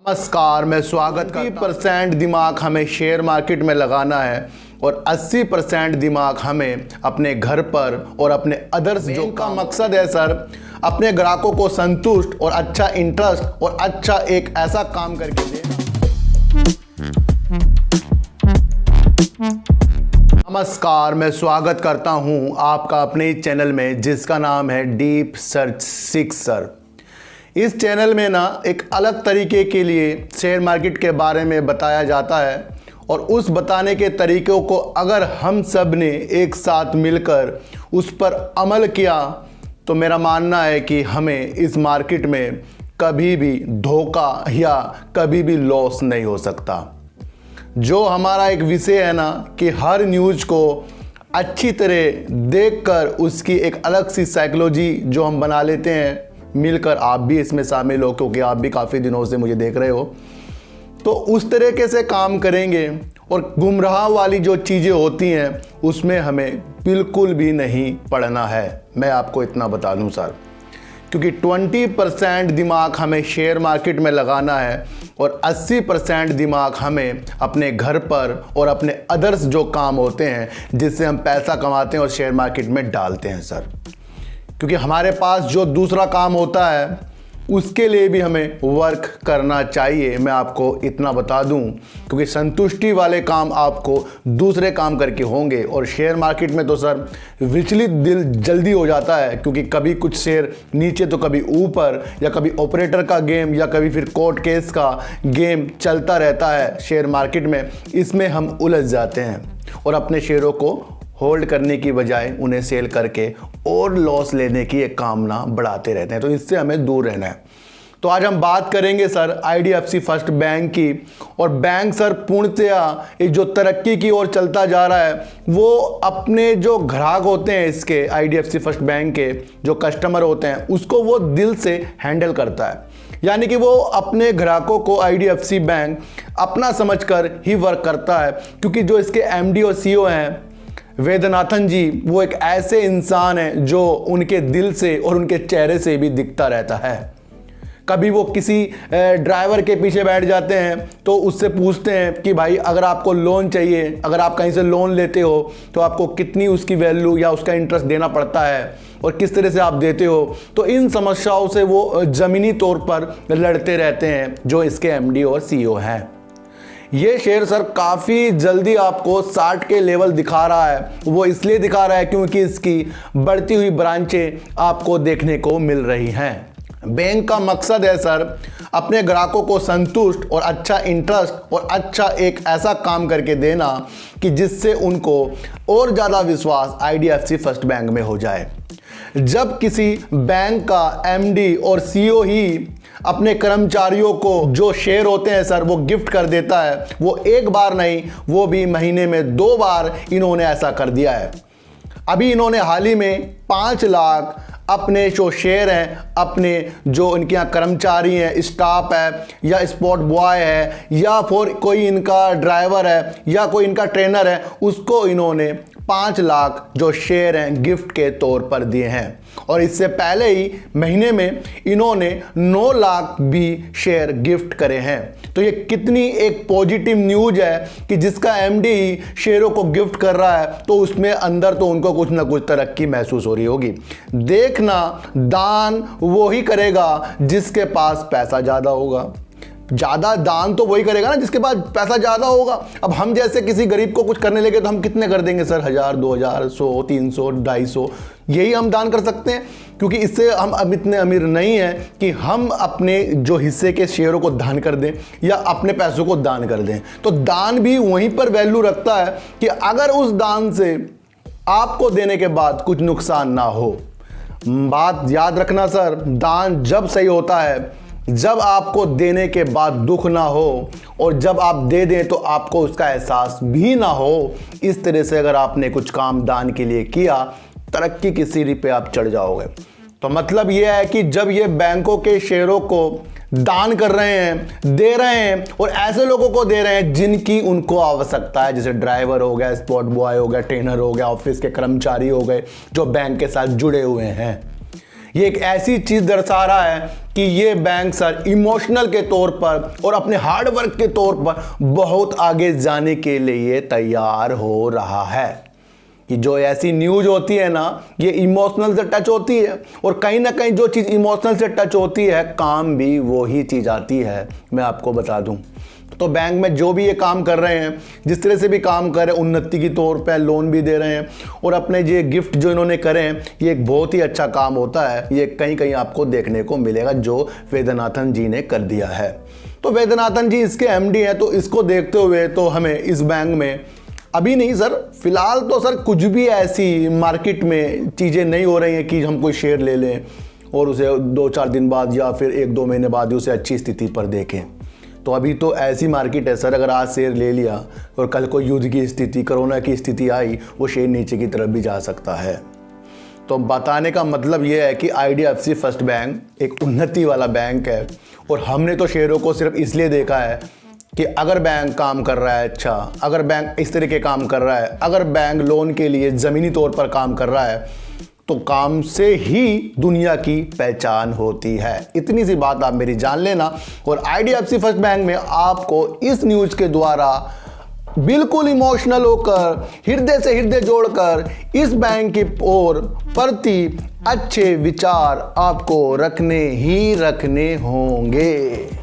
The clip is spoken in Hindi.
नमस्कार, मैं स्वागत करता हूं। 20% दिमाग हमें शेयर मार्केट में लगाना है और 80% दिमाग हमें अपने घर पर और अपने अदर्स जो का मकसद है सर, अपने ग्राहकों को संतुष्ट और अच्छा इंटरेस्ट और अच्छा एक ऐसा काम करके देना। नमस्कार, मैं स्वागत करता हूं आपका अपने चैनल में जिसका नाम है डीप सर्च सिक्सर। इस चैनल में ना एक अलग तरीके के लिए शेयर मार्केट के बारे में बताया जाता है और उस बताने के तरीक़ों को अगर हम सब ने एक साथ मिलकर उस पर अमल किया तो मेरा मानना है कि हमें इस मार्केट में कभी भी धोखा या कभी भी लॉस नहीं हो सकता। जो हमारा एक विषय है ना कि हर न्यूज़ को अच्छी तरह देखकर उसकी एक अलग सी साइकोलॉजी जो हम बना लेते हैं, मिलकर आप भी इसमें शामिल हो क्योंकि आप भी काफ़ी दिनों से मुझे देख रहे हो, तो उस तरीके से काम करेंगे और गुमराह वाली जो चीज़ें होती हैं उसमें हमें बिल्कुल भी नहीं पड़ना है। मैं आपको इतना बता दूं सर, क्योंकि 20% दिमाग हमें शेयर मार्केट में लगाना है और 80% दिमाग हमें अपने घर पर और अपने अदर्स जो काम होते हैं जिससे हम पैसा कमाते हैं और शेयर मार्केट में डालते हैं सर। क्योंकि हमारे पास जो दूसरा काम होता है उसके लिए भी हमें वर्क करना चाहिए। मैं आपको इतना बता दूं, क्योंकि संतुष्टि वाले काम आपको दूसरे काम करके होंगे और शेयर मार्केट में तो सर विचलित दिल जल्दी हो जाता है, क्योंकि कभी कुछ शेयर नीचे तो कभी ऊपर, या कभी ऑपरेटर का गेम या कभी फिर कोर्ट केस का गेम चलता रहता है शेयर मार्केट में। इसमें हम उलझ जाते हैं और अपने शेयरों को होल्ड करने की बजाय उन्हें सेल करके और लॉस लेने की एक कामना बढ़ाते रहते हैं। तो इससे हमें दूर रहना है। तो आज हम बात करेंगे सर IDFC फर्स्ट बैंक की। और बैंक सर पूर्णतया एक जो तरक्की की ओर चलता जा रहा है, वो अपने जो ग्राहक होते हैं इसके IDFC फर्स्ट बैंक के जो कस्टमर होते हैं उसको वो दिल से हैंडल करता है। यानी कि वो अपने ग्राहकों को IDFC बैंक अपना समझकर ही वर्क करता है, क्योंकि जो इसके MD और CEO हैं वेदनाथन जी, वो एक ऐसे इंसान हैं जो उनके दिल से और उनके चेहरे से भी दिखता रहता है। कभी वो किसी ड्राइवर के पीछे बैठ जाते हैं तो उससे पूछते हैं कि भाई अगर आपको लोन चाहिए, अगर आप कहीं से लोन लेते हो तो आपको कितनी उसकी वैल्यू या उसका इंटरेस्ट देना पड़ता है और किस तरह से आप देते हो। तो इन समस्याओं से वो ज़मीनी तौर पर लड़ते रहते हैं जो इसके MD और CEO हैं। ये शेयर सर काफ़ी जल्दी आपको 60 के लेवल दिखा रहा है। वो इसलिए दिखा रहा है क्योंकि इसकी बढ़ती हुई ब्रांचें आपको देखने को मिल रही हैं। बैंक का मकसद है सर अपने ग्राहकों को संतुष्ट और अच्छा इंटरेस्ट और अच्छा एक ऐसा काम करके देना कि जिससे उनको और ज़्यादा विश्वास IDFC फर्स्ट बैंक में हो जाए। जब किसी बैंक का MD और CEO ही अपने कर्मचारियों को जो शेयर होते हैं सर वो गिफ्ट कर देता है, वो एक बार नहीं, वो भी महीने में 2 बार इन्होंने ऐसा कर दिया है। अभी इन्होंने हाल ही में 5 लाख अपने जो शेयर हैं, अपने जो इनके यहाँ कर्मचारी हैं, स्टाफ है या स्पॉट बॉय है या फिर कोई इनका ड्राइवर है या कोई इनका ट्रेनर है, उसको इन्होंने 5 लाख जो शेयर हैं गिफ्ट के तौर पर दिए हैं। और इससे पहले ही महीने में इन्होंने 9 लाख भी शेयर गिफ्ट करे हैं। तो ये कितनी एक पॉजिटिव न्यूज़ है कि जिसका MD ही शेयरों को गिफ्ट कर रहा है तो उसमें अंदर तो उनको कुछ ना कुछ तरक्की महसूस हो रही होगी। देखना, दान वो ही करेगा जिसके पास पैसा ज़्यादा होगा। ज़्यादा दान तो वही करेगा ना जिसके पास पैसा ज़्यादा होगा। अब हम जैसे किसी गरीब को कुछ करने लगे तो हम कितने कर देंगे सर? 1000, 2000, 100, 300, 250, यही हम दान कर सकते हैं, क्योंकि इससे हम अब इतने अमीर नहीं हैं कि हम अपने जो हिस्से के शेयरों को दान कर दें या अपने पैसों को दान कर दें। तो दान भी वहीं पर वैल्यू रखता है कि अगर उस दान से आपको देने के बाद कुछ नुकसान ना हो। बात याद रखना सर, दान जब सही होता है जब आपको देने के बाद दुख ना हो और जब आप दे दें तो आपको उसका एहसास भी ना हो। इस तरह से अगर आपने कुछ काम दान के लिए किया, तरक्की की सीढ़ी पे आप चढ़ जाओगे। तो मतलब यह है कि जब ये बैंकों के शेयरों को दान कर रहे हैं, दे रहे हैं और ऐसे लोगों को दे रहे हैं जिनकी उनको आवश्यकता है, जैसे ड्राइवर हो गया, स्पॉट बॉय हो गया, ट्रेनर हो गया, ऑफिस के कर्मचारी हो गए जो बैंक के साथ जुड़े हुए हैं। ये एक ऐसी चीज़ दर्शा रहा है कि ये बैंक सर इमोशनल के तौर पर और अपने हार्डवर्क के तौर पर बहुत आगे जाने के लिए तैयार हो रहा है। कि जो ऐसी न्यूज़ होती है ना, ये इमोशनल से टच होती है, और कहीं ना कहीं जो चीज़ इमोशनल से टच होती है काम भी वो ही चीज़ आती है। मैं आपको बता दूं तो बैंक में जो भी ये काम कर रहे हैं, जिस तरह से भी काम कर रहे हैं, उन्नति के तौर पे लोन भी दे रहे हैं, और अपने ये गिफ्ट जो इन्होंने करे हैं, ये एक बहुत ही अच्छा काम होता है। ये कहीं कहीं आपको देखने को मिलेगा जो वैद्यनाथन जी ने कर दिया है। तो वैद्यनाथन जी इसके MD हैं, तो इसको देखते हुए तो हमें इस बैंक में अभी नहीं सर, फिलहाल तो सर कुछ भी ऐसी मार्केट में चीज़ें नहीं हो रही हैं कि हम कोई शेयर ले लें और उसे 2-4 दिन बाद या फिर 1-2 महीने बाद उसे अच्छी स्थिति पर देखें। तो अभी तो ऐसी मार्केट है सर, अगर आज शेयर ले लिया और कल को युद्ध की स्थिति, कोरोना की स्थिति आई, वो शेयर नीचे की तरफ भी जा सकता है। तो बताने का मतलब ये है कि IDFC फर्स्ट बैंक एक उन्नति वाला बैंक है, और हमने तो शेयरों को सिर्फ इसलिए देखा है कि अगर बैंक काम कर रहा है अच्छा, अगर बैंक इस तरह के काम कर रहा है, अगर बैंक लोन के लिए ज़मीनी तौर पर काम कर रहा है, तो काम से ही दुनिया की पहचान होती है। इतनी सी बात आप मेरी जान लेना। और IDFC फर्स्ट बैंक में आपको इस न्यूज़ के द्वारा बिल्कुल इमोशनल होकर, हृदय से हृदय जोड़कर इस बैंक की ओर प्रति अच्छे विचार आपको रखने ही रखने होंगे।